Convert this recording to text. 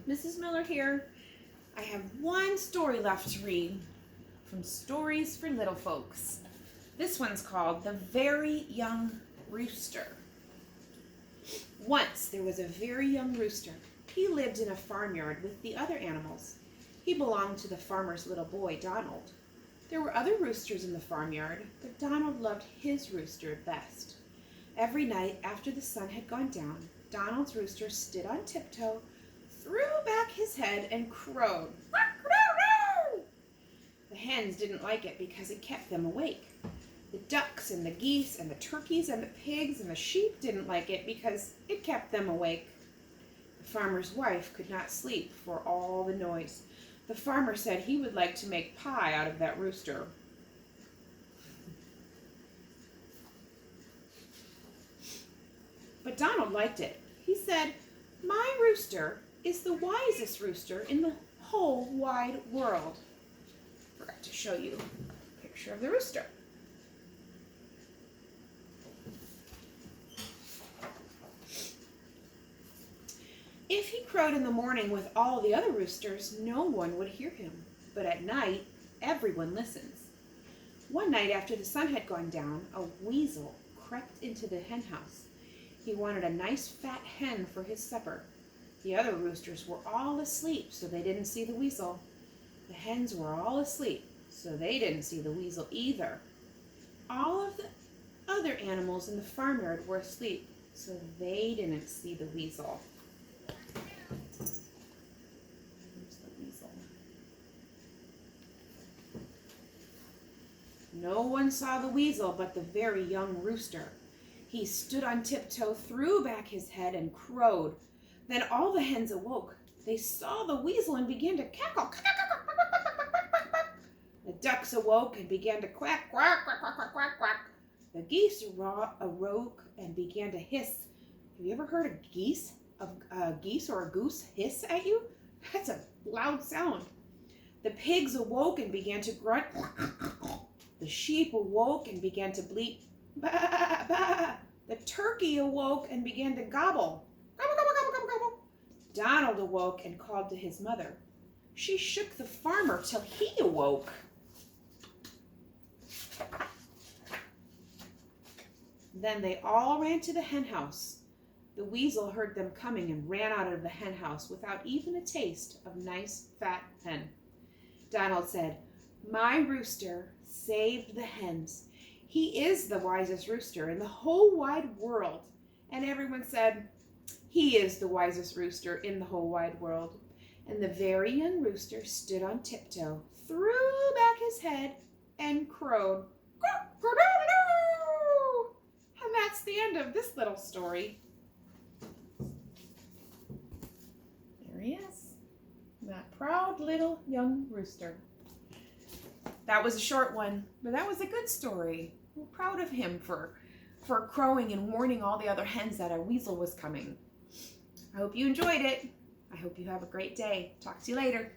Mrs. Miller here. I have one story left to read from Stories for Little Folks. This one's called The Very Young Rooster. Once there was a very young rooster. He lived in a farmyard with the other animals. He belonged to the farmer's little boy, Donald. There were other roosters in the farmyard, but Donald loved his rooster best. Every night after the sun had gone down, Donald's rooster stood on tiptoe, threw back his head, and crowed. The hens didn't like it because it kept them awake. The ducks and the geese and the turkeys and the pigs and the sheep didn't like it because it kept them awake. The farmer's wife could not sleep for all the noise. The farmer said he would like to make pie out of that rooster. But Donald liked it. He said, "My rooster is the wisest rooster in the whole wide world." Forgot to show you a picture of the rooster. If he crowed in the morning with all the other roosters, no one would hear him. But at night, everyone listens. One night after the sun had gone down, a weasel crept into the hen house. He wanted a nice fat hen for his supper. The other roosters were all asleep, so they didn't see the weasel. The hens were all asleep, so they didn't see the weasel either. All of the other animals in the farmyard were asleep, so they didn't see the weasel. Here's the weasel. No one saw the weasel but the very young rooster. He stood on tiptoe, threw back his head, and crowed. Then all the hens awoke. They saw the weasel and began to cackle. The ducks awoke and began to quack, quack, quack, quack, quack, quack, quack. The geese awoke and began to hiss. Have you ever heard a geese or a goose hiss at you? That's a loud sound. The pigs awoke and began to grunt. The sheep awoke and began to bleat. Bah, bah. The turkey awoke and began to gobble. Gobble, gobble, gobble, gobble, gobble. Donald awoke and called to his mother. She shook the farmer till he awoke. Then they all ran to the hen house. The weasel heard them coming and ran out of the hen house without even a taste of nice fat hen. Donald said, "My rooster saved the hens. He is the wisest rooster in the whole wide world." And everyone said, "He is the wisest rooster in the whole wide world." And the very young rooster stood on tiptoe, threw back his head, and crowed. And that's the end of this little story. There he is, that proud little young rooster. That was a short one, but that was a good story. We're proud of him for crowing and warning all the other hens that a weasel was coming. I hope you enjoyed it. I hope you have a great day. Talk to you later.